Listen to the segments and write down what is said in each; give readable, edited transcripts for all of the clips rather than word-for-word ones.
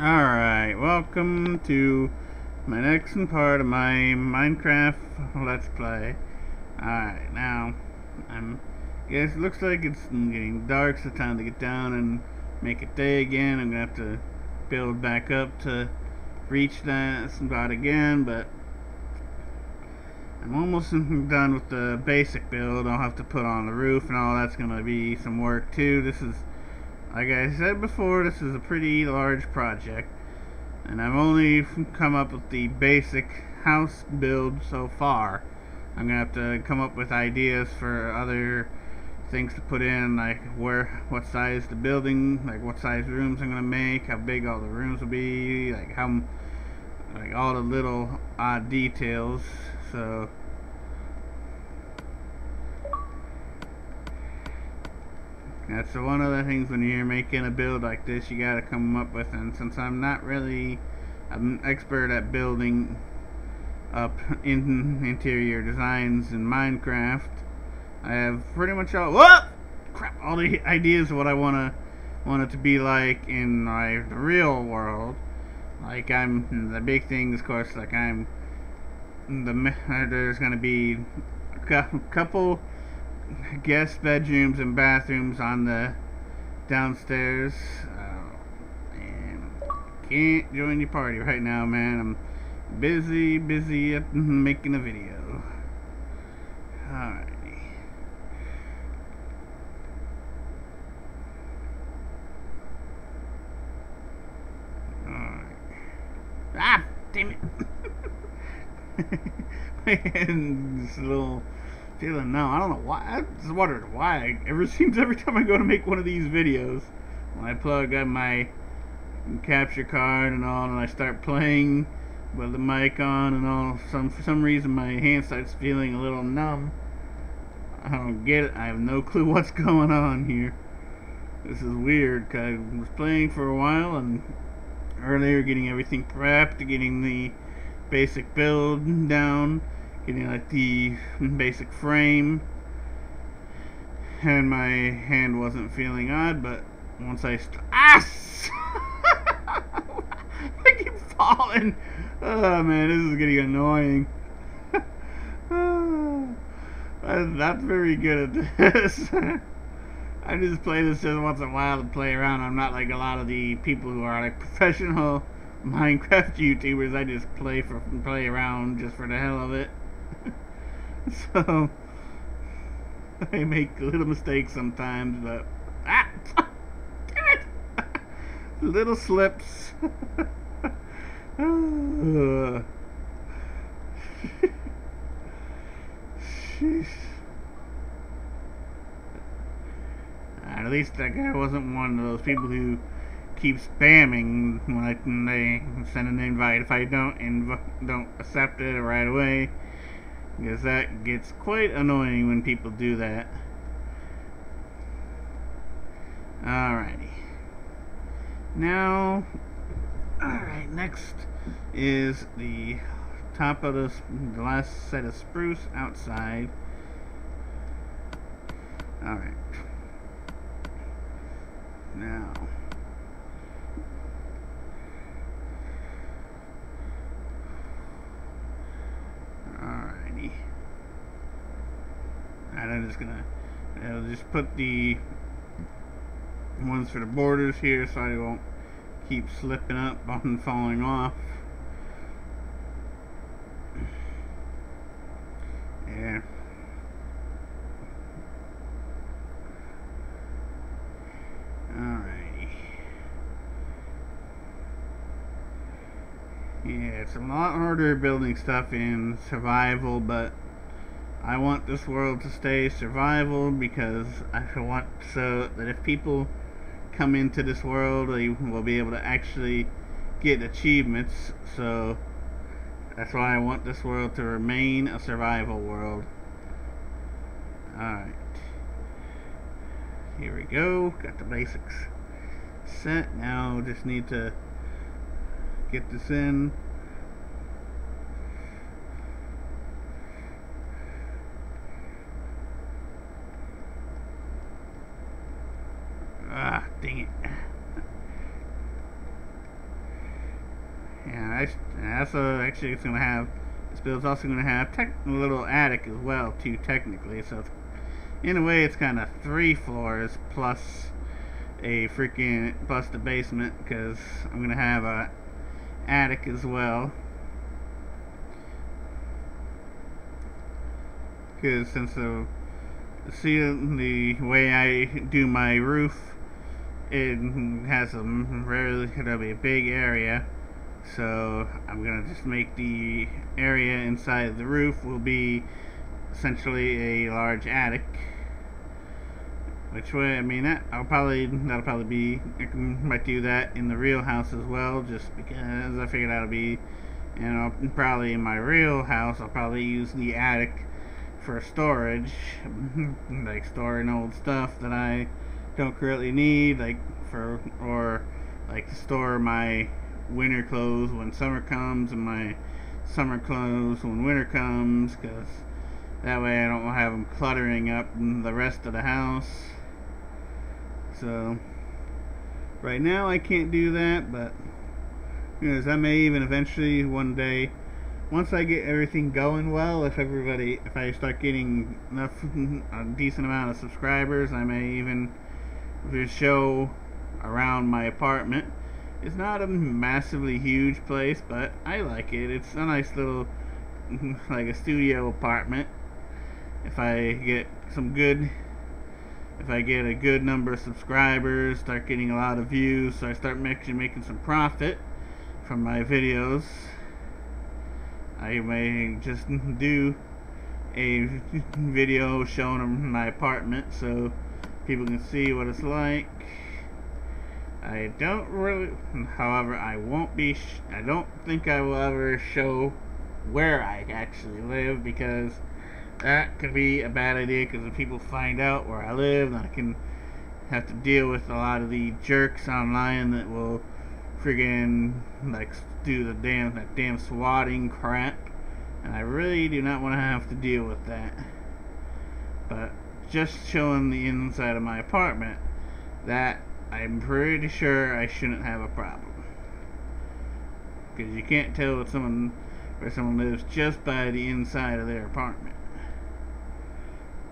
Alright, welcome to my next part of my Minecraft Let's Play. Alright, now, guess it looks like it's getting dark, so it's time to get down and make it day again. I'm gonna have to build back up to reach that spot again, but I'm almost done with the basic build. I'll have to put on the roof and all that's gonna be some work too. This is, like I said before, this is a pretty large project, and I've only come up with the basic house build so far. I'm gonna have to come up with ideas for other things to put in, like what size the building, like what size rooms I'm gonna make, how big all the rooms will be, like all the little odd details. So that's one of the things when you're making a build like this, you gotta come up with. And since I'm not really an expert at building up in interior designs in Minecraft, I have pretty much all the ideas of what I want it to be like in the real world. Like, the big thing, of course, like there's gonna be a couple guest bedrooms and bathrooms on the downstairs. And can't join your party right now, man. I'm busy at making a video. Alrighty. Alright. Ah, damn it. My hand's a little feeling numb. I don't know why. I just wondered why. Every time I go to make one of these videos, when I plug in my capture card and all, and I start playing with the mic on and all, for some reason my hand starts feeling a little numb. I don't get it. I have no clue what's going on here. This is weird, cause I was playing for a while and earlier getting everything prepped, getting the basic build down, getting like the basic frame, and my hand wasn't feeling odd, but once I I keep falling. Oh man, this is getting annoying. I'm not very good at this. I just play this just once in a while to play around. I'm not like a lot of the people who are like professional Minecraft YouTubers. I just play around just for the hell of it. So I make little mistakes sometimes, but damn it! Little slips. Sheesh. At least that guy wasn't one of those people who keep spamming when they send an invite. If I don't accept it right away, because that gets quite annoying when people do that. Alrighty. Now, alright, next is the top of the last set of spruce outside. Alright. Now, alrighty. And I'm just gonna just put the ones for the borders here so I won't keep slipping up and falling off. Yeah. Alrighty. Yeah, it's a lot harder building stuff in survival, but I want this world to stay survival because I want so that if people come into this world, they will be able to actually get achievements. So that's why I want this world to remain a survival world. Alright. Here we go. Got the basics set. Now just need to get this in. Ah, dang it. And also, actually, it's gonna have, this build's also gonna have a little attic as well, too, technically. So it's, in a way, it's kind of 3 floors plus plus the basement, because I'm gonna have a attic as well. Because since the way I do my roof, it has it'll be a big area, so I'm gonna just make the area inside the roof will be essentially a large attic. Which way, I mean, that'll probably be, I might do that in the real house as well, just because I figured that'll be, you know, probably in my real house I'll probably use the attic for storage, like storing old stuff that I don't currently need, or to store my winter clothes when summer comes, and my summer clothes when winter comes, because that way I don't have them cluttering up the rest of the house. So right now I can't do that, but I may even eventually one day, once I get everything going well, if I start getting a decent amount of subscribers, I may even show around my apartment. It's not a massively huge place, but I like it. It's a nice little, like a studio apartment. If I get a good number of subscribers, start getting a lot of views, so I start making some profit from my videos, I may just do a video showing them my apartment so people can see what it's like. I don't really, however, I don't think I will ever show where I actually live, because that could be a bad idea, because if people find out where I live, then I can have to deal with a lot of the jerks online that will friggin' do that damn swatting crap, and I really do not want to have to deal with that. But just showing the inside of my apartment, that I'm pretty sure I shouldn't have a problem, because you can't tell where someone lives just by the inside of their apartment.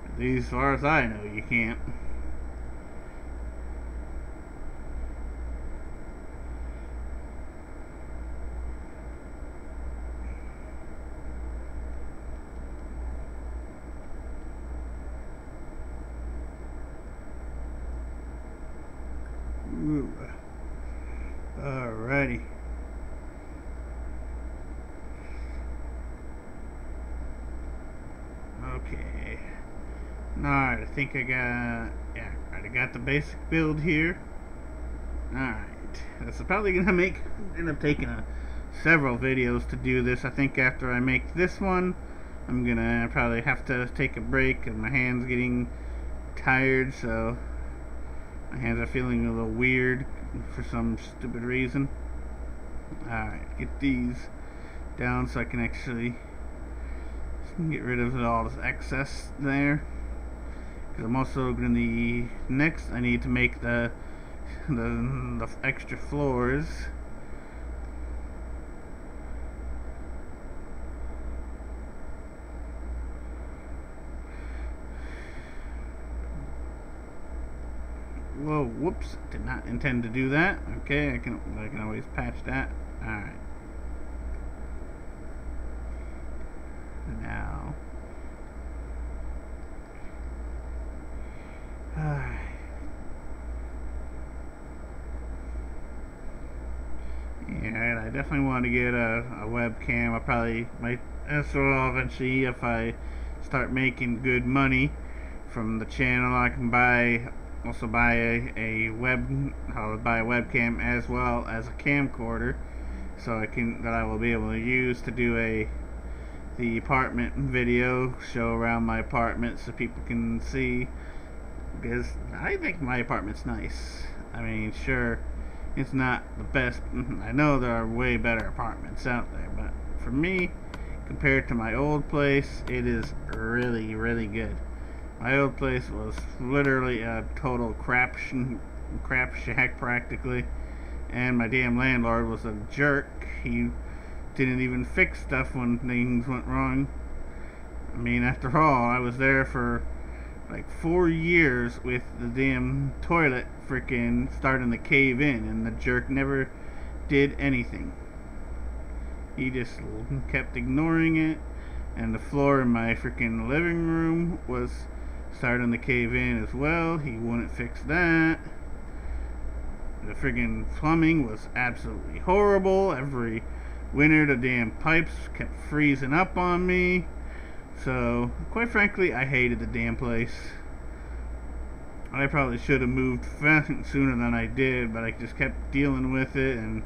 At least as far as I know, you can't. Ooh. Alrighty. Okay. Alright, I think I got the basic build here. Alright. That's probably gonna end up taking several videos to do this. I think after I make this one, I'm gonna probably have to take a break, and my hand's getting tired, so my hands are feeling a little weird for some stupid reason. Alright, get these down so I can actually get rid of all this excess there. Because I'm also going to next I need to make the extra floors. Whoa, whoops, did not intend to do that. Okay, I can always patch that. Alright. Now. Yeah, I definitely want to get a webcam. I probably might, so eventually, if I start making good money from the channel, I can buy a webcam as well as a camcorder, so I will be able to use to do the apartment video, show around my apartment so people can see, because I think my apartment's nice. I mean, sure, it's not the best. I know there are way better apartments out there, but for me, compared to my old place, it is really, really good. My old place was literally a total crap shack practically, And my damn landlord was a jerk. He didn't even fix stuff when things went wrong. I mean, after all, I was there for like 4 years with the damn toilet freaking starting to cave in, and the jerk never did anything. He just kept ignoring it, and the floor in my freaking living room was starting to cave in as well. He wouldn't fix that. The friggin' plumbing was absolutely horrible. Every winter the damn pipes kept freezing up on me. So, quite frankly, I hated the damn place. I probably should have moved sooner than I did, but I just kept dealing with it, and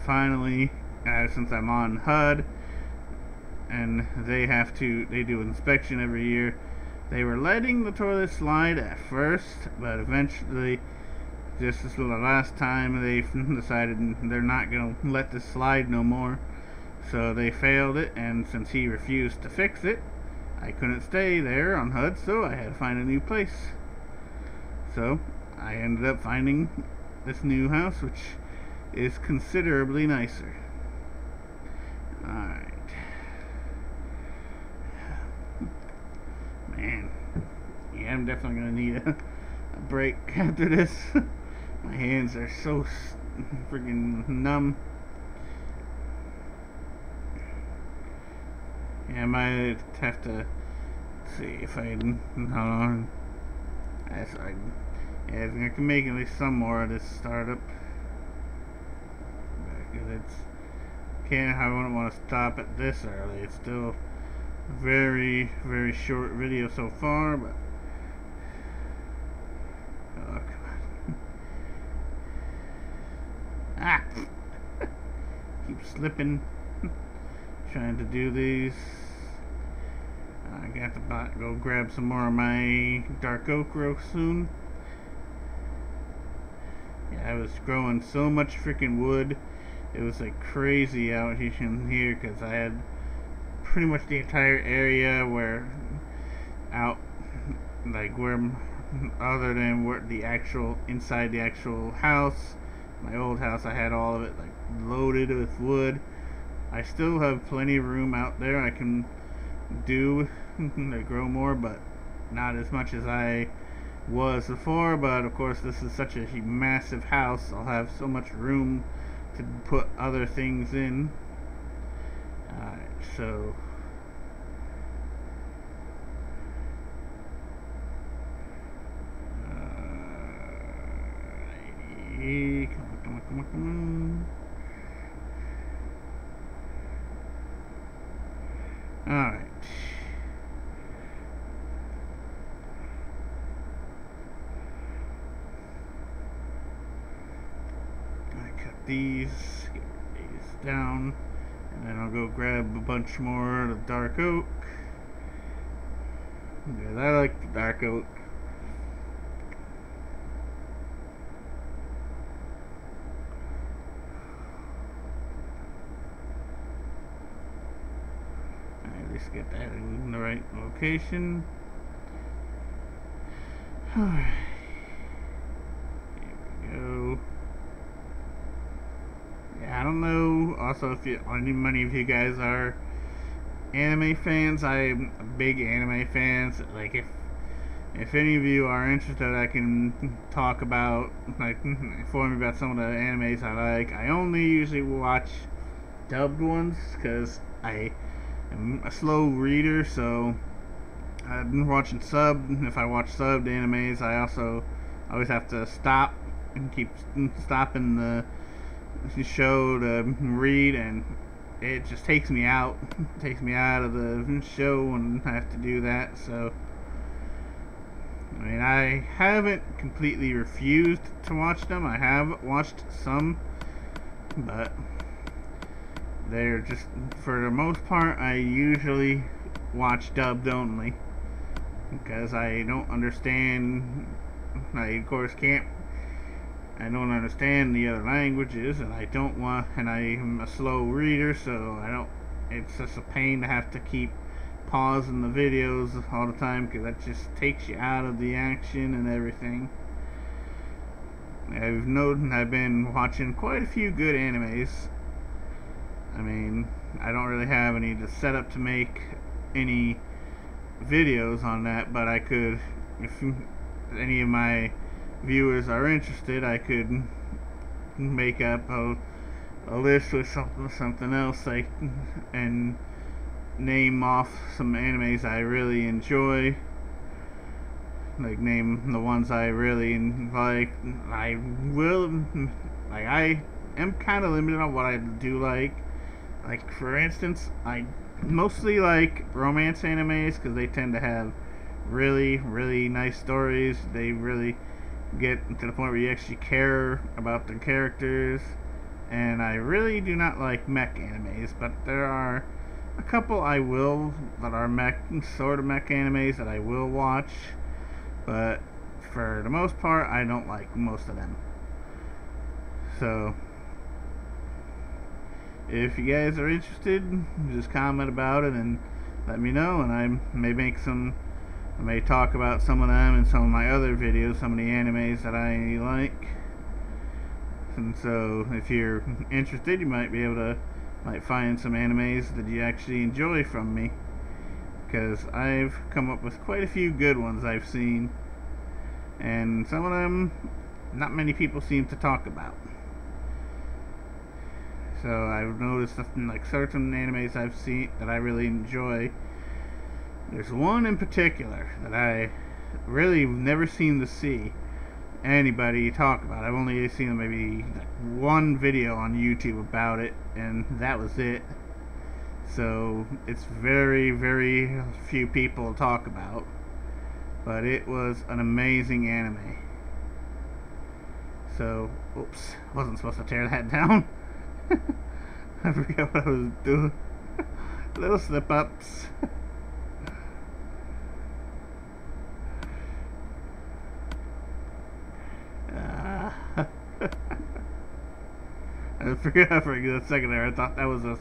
finally, since I'm on HUD, and they do inspection every year, they were letting the toilet slide at first, but eventually, this is the last time they decided they're not going to let this slide no more. So they failed it, and since he refused to fix it, I couldn't stay there on HUD, so I had to find a new place. So I ended up finding this new house, which is considerably nicer. Alright. Man. Yeah, I'm definitely going to need a break after this. My hands are so freaking numb. Yeah, I might have to see if I I can make at least some more of this startup. Because I wouldn't want to stop it this early. It's still a very, very short video so far, but oh, come on. Ah! Keep slipping. Trying to do these. I got to go grab some more of my dark oak real soon. Yeah, I was growing so much freaking wood. It was like crazy out here because I had pretty much the entire area where other than where the actual inside the actual house, my old house, I had all of it like loaded with wood. I still have plenty of room out there I can do to grow more, but not as much as I was before. But of course, this is such a massive house, I'll have so much room to put other things in. So come on. Alright. I cut these, get these down, and then I'll go grab a bunch more of the dark oak. Because I like the dark oak. Let's get that in the right location. Alright. Here we go. Yeah, I don't know also if many of you guys are anime fans. I'm a big anime fan. So, like, if any of you are interested, I can talk about, like, inform you about some of the animes I like. I only usually watch dubbed ones because I'm a slow reader, so I've been watching subbed. If I watch subbed animes, I also always have to stop and keep stopping the show to read, and it just takes me out. It takes me out of the show when I have to do that. So, I mean, I haven't completely refused to watch them. I have watched some, but they're just, for the most part, I usually watch dubbed only because I don't understand. I of course can't. I don't understand the other languages, and I don't want. And I'm a slow reader, so I don't. It's just a pain to have to keep pausing the videos all the time because that just takes you out of the action and everything. I've been watching quite a few good animes. I mean, I don't really have any to set up to make any videos on that, but I could, if any of my viewers are interested, I could make up a list with something else, like, and name off some animes I really enjoy, like name the ones I really like. I am kind of limited on what I do like. Like, for instance, I mostly like romance animes because they tend to have really, really nice stories. They really get to the point where you actually care about the characters. And I really do not like mech animes, but there are a couple that are sort of mech animes that I will watch. But for the most part, I don't like most of them. So if you guys are interested, just comment about it and let me know, and I may talk about some of them in some of my other videos, some of the animes that I like. And so if you're interested, you might find some animes that you actually enjoy from me, because I've come up with quite a few good ones I've seen, and some of them not many people seem to talk about. So I've noticed like certain animes I've seen that I really enjoy. There's one in particular that I really never seem to see anybody talk about. I've only seen maybe like one video on YouTube about it, and that was it. So it's very, very few people talk about. But it was an amazing anime. So, oops, wasn't supposed to tear that down. I forgot what I was doing. Little slip-ups. I forgot for a second there. I thought that was a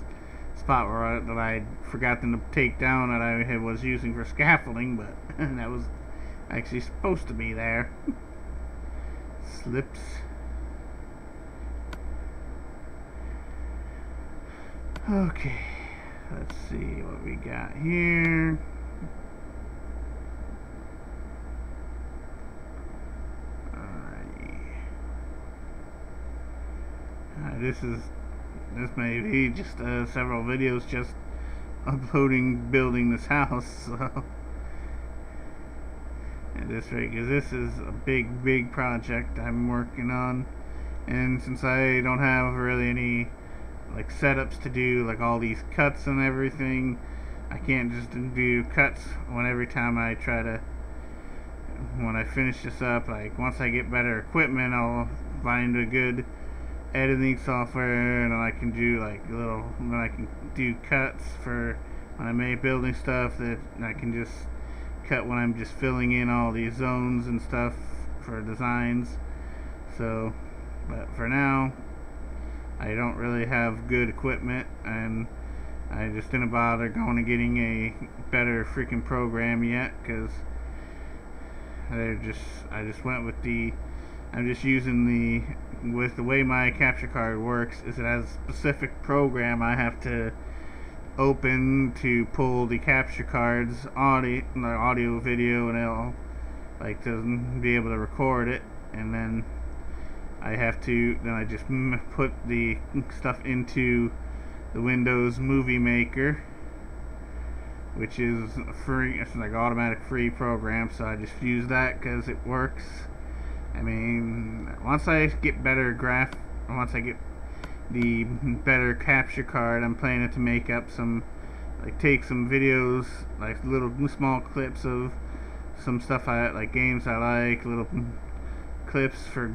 spot that I forgot to take down that I was using for scaffolding, but that was actually supposed to be there. Slips. Okay, let's see what we got here. Alrighty. This may be just several videos just building this house. So at this rate, because this is a big project I'm working on, and since I don't have really any like setups to do, like all these cuts and everything, I can't just do cuts every time I try to. When I finish this up, like once I get better equipment, I'll find a good editing software, and then I can do then I can do cuts for when I'm building stuff that I can just cut when I'm just filling in all these zones and stuff for designs. So, but for now, I don't really have good equipment, and I just didn't bother going and getting a better freaking program yet, because I just went with I'm just using with the way my capture card works is it has a specific program I have to open to pull the capture card's audio video, and it'll to be able to record it, and then I just put the stuff into the Windows Movie Maker, which is free. It's like automatic free program, so I just use that because it works. I mean, once I get the better capture card, I'm planning to make up take some videos, like little small clips of some stuff like games I like, little clips for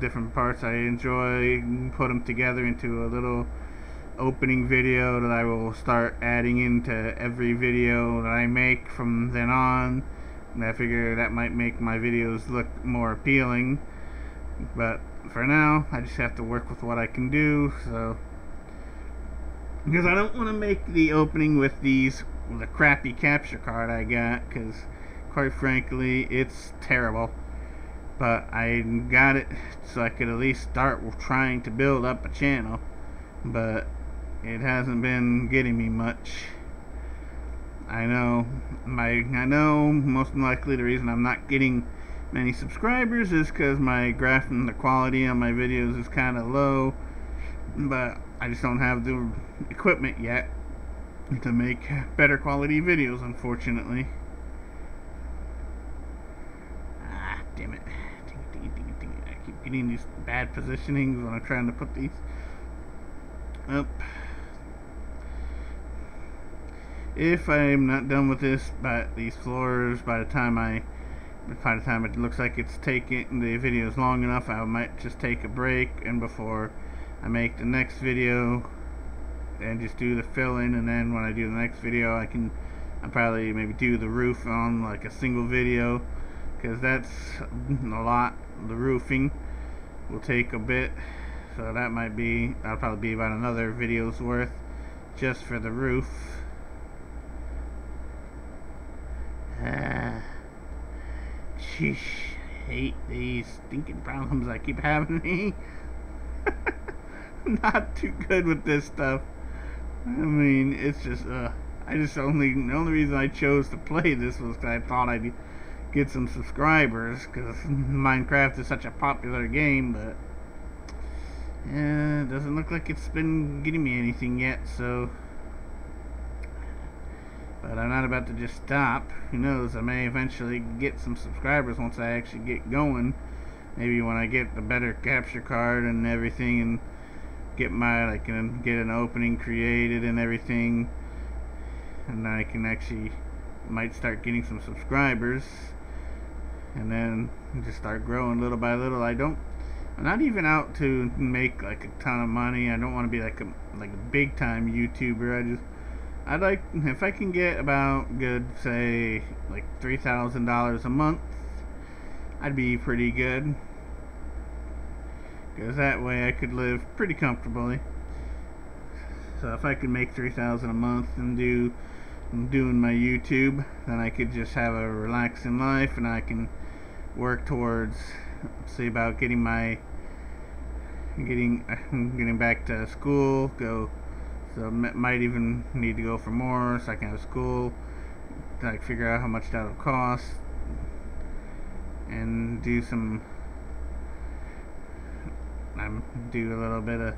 different parts I enjoy, put them together into a little opening video that I will start adding into every video that I make from then on. And I figure that might make my videos look more appealing, but for now I just have to work with what I can do. So, because I don't want to make the opening with the crappy capture card I got, because quite frankly it's terrible. but I got it so I could at least start trying to build up a channel, but it hasn't been getting me much. I know most likely the reason I'm not getting many subscribers is because the quality on my videos is kind of low, but I just don't have the equipment yet to make better quality videos, unfortunately. Ah, damn it. I keep getting these bad positionings when I'm trying to put these up. If I'm not done with this, but these floors, by the time it looks like it's taking the videos long enough, I might just take a break, and before I make the next video, and just do the fill-in, and then when I do the next video, I'll probably maybe do the roof on like a single video, because that's a lot. The roofing will take a bit, so that'll probably be about another video's worth just for the roof. Sheesh, I hate these stinking problems I keep having. I'm not too good with this stuff. I mean, it's just, the only reason I chose to play this was because I thought I'd get some subscribers, because Minecraft is such a popular game, but it doesn't look like it's been getting me anything yet, so. But I'm not about to just stop. Who knows, I may eventually get some subscribers once I actually get going. Maybe when I get the better capture card and everything, and get an opening created and everything, and I can actually might start getting some subscribers, and then just start growing little by little. I'm not even out to make like a ton of money. I don't want to be like a big time YouTuber. I'd like, if I can get about good, say, like $3,000 a month, I'd be pretty good. Because that way I could live pretty comfortably. So if I could make $3,000 a month and doing my YouTube, then I could just have a relaxing life, and I can work towards, see about getting back to school, so might even need to go for more, so I can have school, like figure out how much that'll cost, and do a little bit of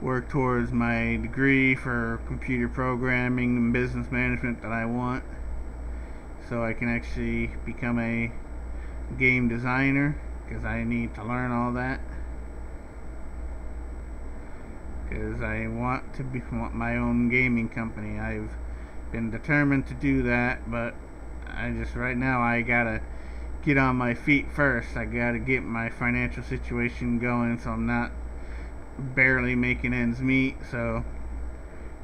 work towards my degree for computer programming and business management that I want, so I can actually become a game designer, because I need to learn all that. Because I want my own gaming company. I've been determined to do that, but right now I gotta get on my feet first. I gotta get my financial situation going, so I'm not barely making ends meet, so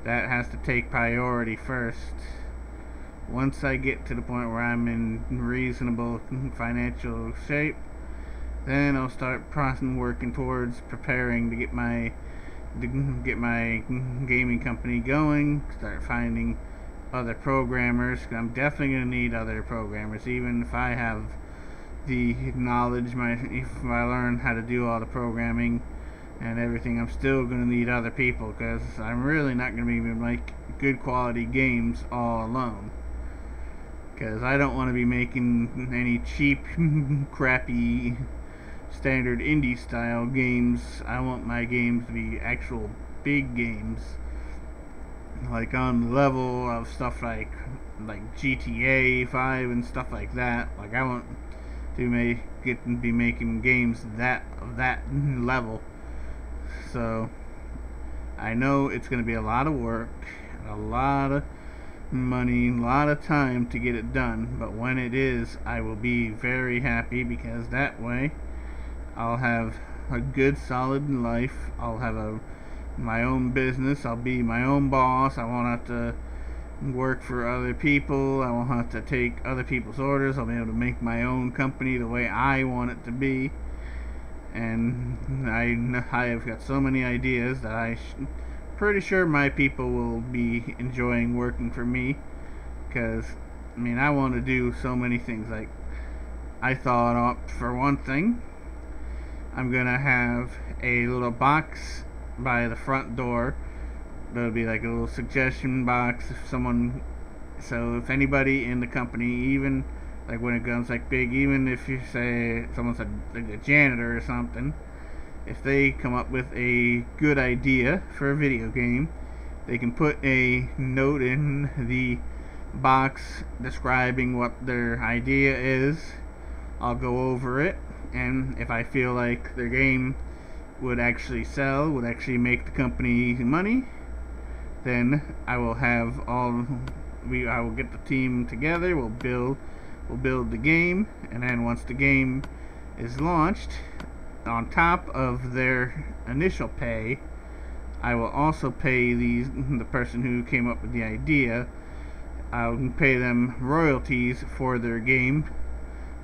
that has to take priority first. Once I get to the point where I'm in reasonable financial shape, then I'll start working towards preparing to get my gaming company going, start finding other programmers. I'm definitely going to need other programmers, even if I have the knowledge, if I learn how to do all the programming and everything, I'm still going to need other people, because I'm really not going to be able to make good quality games all alone, because I don't want to be making any cheap crappy standard indie style games. I want my games to be actual big games, like on the level of stuff like GTA 5 and stuff like that. Like, I want to be making games of that level. So I know it's going to be a lot of work, a lot of money, a lot of time to get it done, but when it is, I will be very happy, because that way I'll have a good solid life. I'll have my own business. I'll be my own boss. I won't have to work for other people. I won't have to take other people's orders. I'll be able to make my own company the way I want it to be. And I have got so many ideas that I'm pretty sure my people will be enjoying working for me, because I want to do so many things. Like, I thought up, for one thing, I'm gonna have a little box by the front door. There'll be like a little suggestion box if someone, so if anybody in the company, even like when it comes like big, even if you say someone's like a janitor or something, if they come up with a good idea for a video game, they can put a note in the box describing what their idea is. I'll go over it, and if I feel like their game would actually sell, would actually make the company money, then I will have I will get the team together, we'll build the game, and then once the game is launched, on top of their initial pay, I will also pay the person who came up with the idea. I'll pay them royalties for their game,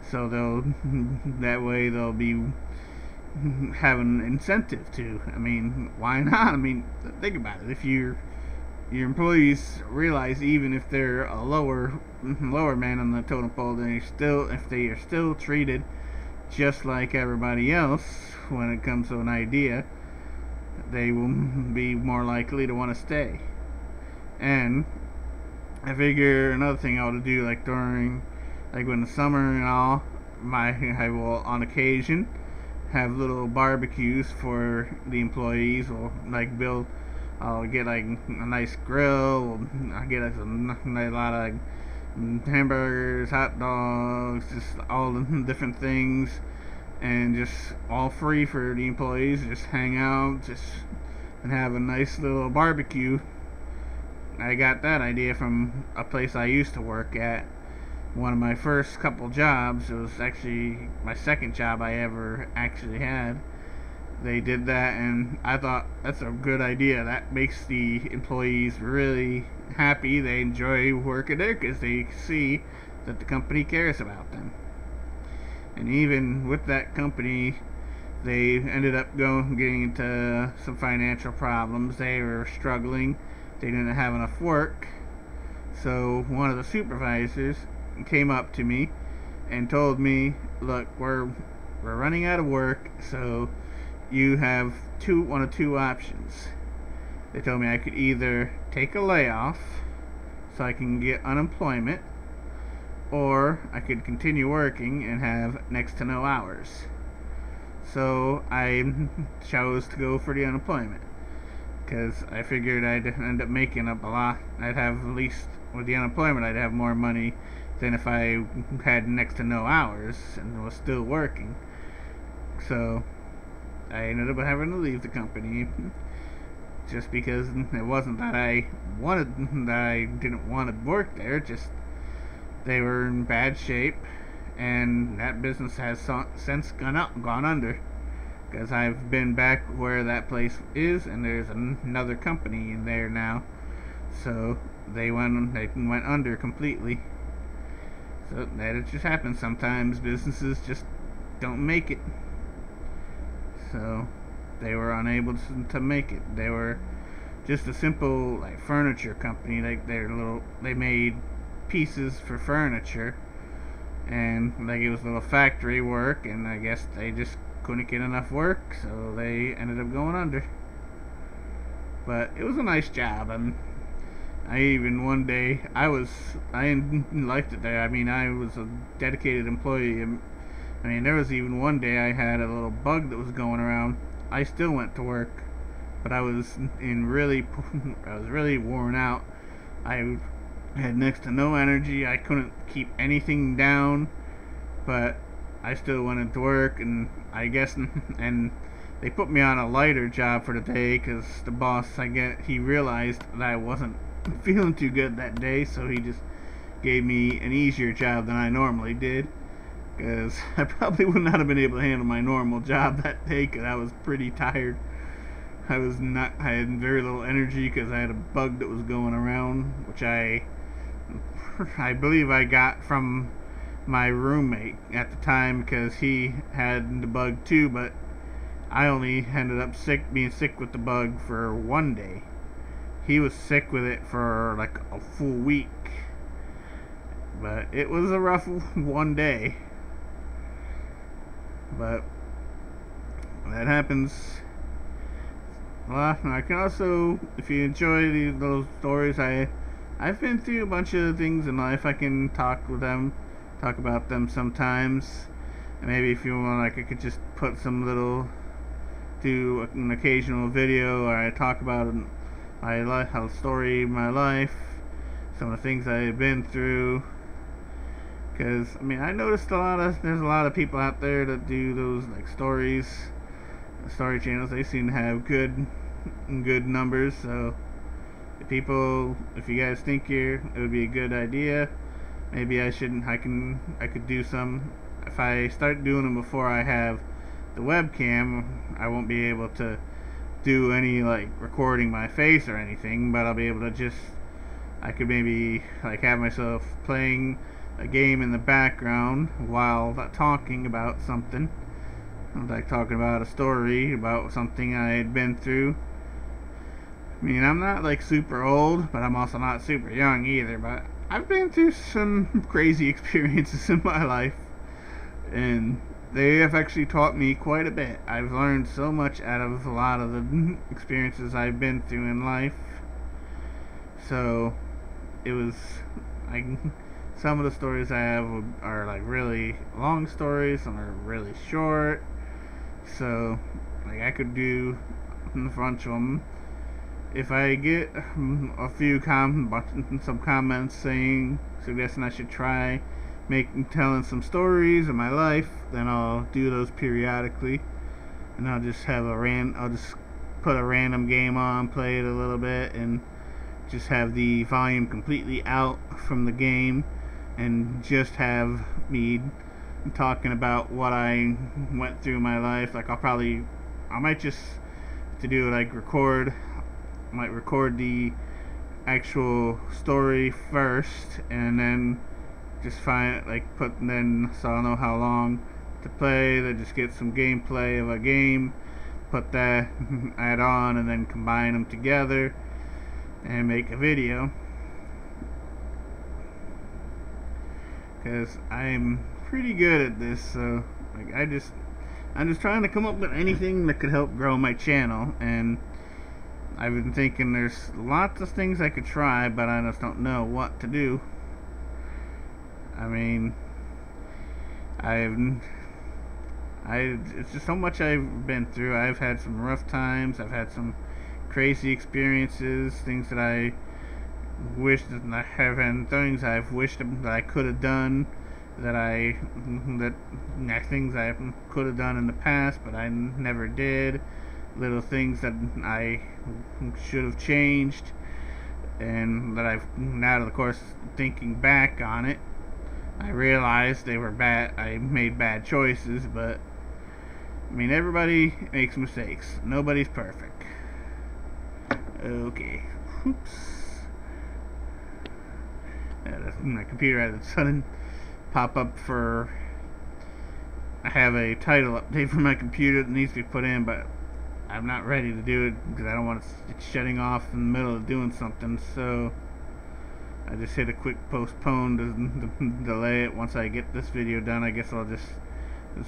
so that way they'll be have an incentive to. I mean, why not? I mean, think about it. If your employees realize, even if they're a lower man on the totem pole, then if they are still treated just like everybody else when it comes to an idea, they will be more likely to want to stay. And I figure another thing I ought to do, like during, like when the summer and all, I will on occasion have little barbecues for the employees. Or like I'll get like a nice grill. I'll get like a lot of hamburgers, hot dogs, just all the different things, and just all free for the employees. Just hang out, and have a nice little barbecue. I got that idea from a place I used to work at. One of my first couple jobs, it was actually my second job I ever actually had. They did that, and I thought that's a good idea. That makes the employees really happy. They enjoy working there because they see that the company cares about them. And even with that company, they ended up getting into some financial problems. They were struggling. They didn't have enough work. So one of the supervisors came up to me and told me, "Look, we're running out of work, so you have one of two options." They told me I could either take a layoff so I can get unemployment, or I could continue working and have next to no hours. So I chose to go for the unemployment, because I figured I'd end up making up a lot. I'd have, at least with the unemployment, I'd have more money than if I had next to no hours and was still working. So I ended up having to leave the company, just because it wasn't that I didn't want to work there. Just they were in bad shape, and that business has since gone under. Because I've been back where that place is, and there's another company in there now. So they went under completely. So that it just happens sometimes. Businesses just don't make it. So they were unable to make it. They were just a simple like furniture company. Like they made pieces for furniture, and like it was a little factory work, and I guess they just couldn't get enough work, so they ended up going under. But it was a nice job, and I even one day I liked it there. I mean, I was a dedicated employee. I mean, there was even one day I had a little bug that was going around. I still went to work, but I was really worn out. I had next to no energy. I couldn't keep anything down, but I still went to work, and I guess, and they put me on a lighter job for the day because the boss, he realized that I wasn't feeling too good that day, so he just gave me an easier job than I normally did, because I probably would not have been able to handle my normal job that day because I was pretty tired. I had very little energy because I had a bug that was going around, which I believe I got from my roommate at the time, because he had the bug too, but I only ended up being sick with the bug for one day. He was sick with it for like a full week, but it was a rough one day. but that happens a lot. And I can also, if you enjoy these little stories, I've been through a bunch of things in life. I can talk about them sometimes. And maybe if you want, like, I could just put some little, do an occasional video where I talk about my life, how the story of my life, some of the things I've been through. Because, I mean, I noticed there's a lot of people out there that do those, like, story channels. They seem to have good numbers. So if you guys think it would be a good idea, maybe I could do some. If I start doing them before I have the webcam, I won't be able to do any, like, recording my face or anything, but I'll be able to I could maybe, like, have myself playing a game in the background while talking about something, like talking about a story about something I had been through. I mean, I'm not, like, super old, but I'm also not super young either, but I've been through some crazy experiences in my life, and they have actually taught me quite a bit. I've learned so much out of a lot of the experiences I've been through in life. So it was, like, some of the stories I have are, like, really long stories, some are really short. So, like, I could do a bunch of them. If I get some comments suggesting I should try telling some stories of my life, then I'll do those periodically, and I'll just put a random game on, play it a little bit, and just have the volume completely out from the game, and just have me talking about what I went through in my life. Like, I might just record the actual story first, and then just so I'll know how long to play. Then just get some gameplay of a game, put that add on, and then combine them together and make a video. Because I'm pretty good at this, so, like, I'm just trying to come up with anything that could help grow my channel, and I've been thinking there's lots of things I could try, but I just don't know what to do. I mean, it's just so much I've been through. I've had some rough times. I've had some crazy experiences, things that I wished that I haven't, things I've wished that I could have done, things I could have done in the past, but I never did. Little things that I should have changed, and that I've now, of course, thinking back on it, I realized they were bad. I made bad choices, but I mean, everybody makes mistakes. Nobody's perfect. Okay. Oops. My computer had a sudden pop up I have a title update for my computer that needs to be put in, but I'm not ready to do it because I don't want it shutting off in the middle of doing something. So I just hit a quick postpone to delay it. Once I get this video done, I guess I'll just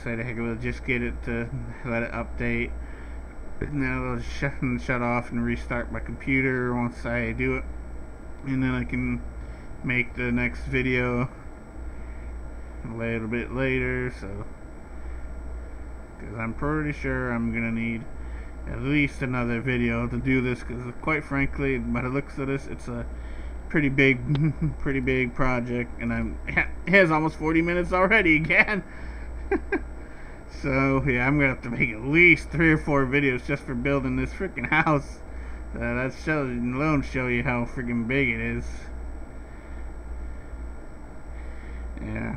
say the heck of it, just get it to let it update, and then it'll shut off and restart my computer once I do it, and then I can make the next video a little bit later. So, because I'm pretty sure I'm gonna need at least another video to do this, because quite frankly, by the looks of this, it's a pretty big project, and it has almost 40 minutes already again. So yeah, I'm gonna have to make at least 3 or 4 videos just for building this freaking house. That alone show you how freaking big it is. Yeah.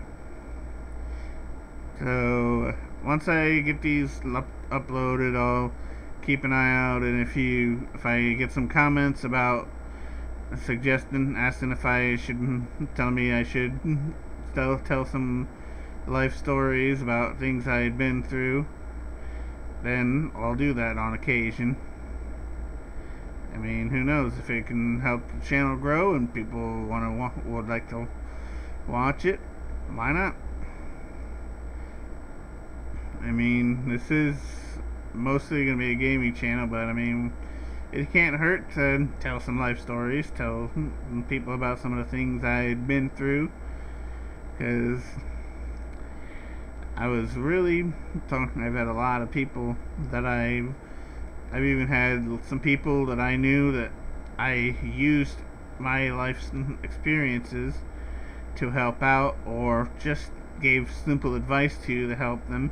So once I get these uploaded, I'll keep an eye out, and if I get some comments about asking if I should tell some life stories about things I had been through, then I'll do that on occasion. I mean, who knows, if it can help the channel grow and people would like to watch it, why not? I mean, this is mostly going to be a gaming channel, but I mean, it can't hurt to tell some life stories, tell people about some of the things I've been through, because I was really talking. I've had a lot of people that I've even had some people that I knew that I used my life's experiences to help out, or just gave simple advice to help them,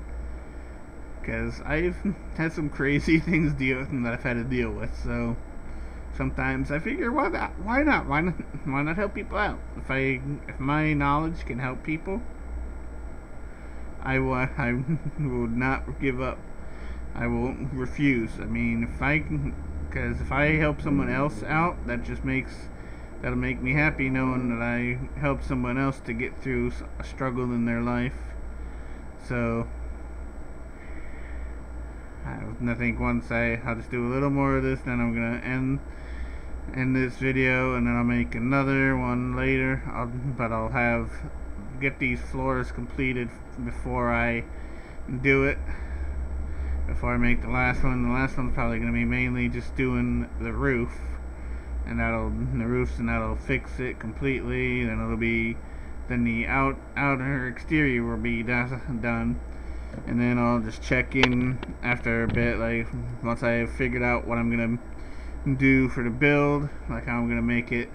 because I've had some crazy things that I've had to deal with. So sometimes I figure, why not? Why not help people out? If my knowledge can help people, I would not give up. I won't refuse. I mean, because if I help someone else out, that'll make me happy, knowing that I helped someone else to get through a struggle in their life. So I think once I'll just do a little more of this, then I'm gonna end this video, and then I'll make another one later. I'll get these floors completed before I do it. Before I make the last one. The last one's probably gonna be mainly just doing the roof, and that'll fix it completely. Then the outer exterior will be done. And then I'll just check in after a bit, like once I've figured out what I'm gonna do for the build, like how I'm gonna make it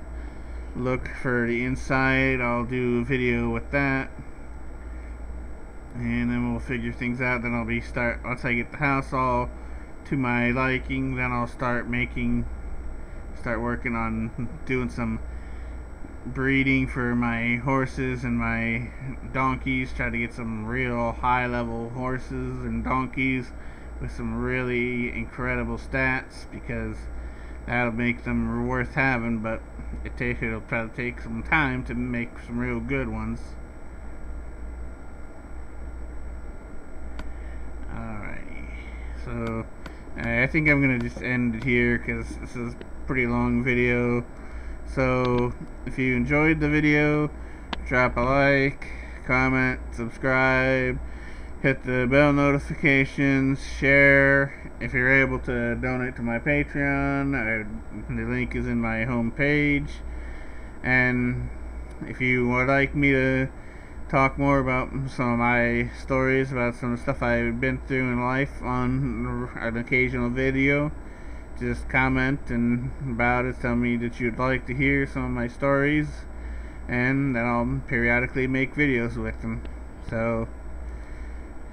look for the inside. I'll do a video with that, and then we'll figure things out. Then once I get the house all to my liking, then I'll start working on doing some breeding for my horses and my donkeys. Try to get some real high level horses and donkeys with some really incredible stats, because that'll make them worth having, but it'll probably take some time to make some real good ones. Alrighty, so I think I'm gonna just end it here, because this is a pretty long video. So if you enjoyed the video, drop a like, comment, subscribe, hit the bell notifications, share. If you're able to donate to my Patreon, the link is in my home page. And if you would like me to talk more about some of my stories, about some of the stuff I've been through in life on an occasional video, just comment about it. Tell me that you'd like to hear some of my stories, and then I'll periodically make videos with them. So,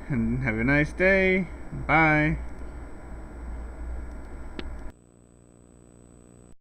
and have a nice day. Bye.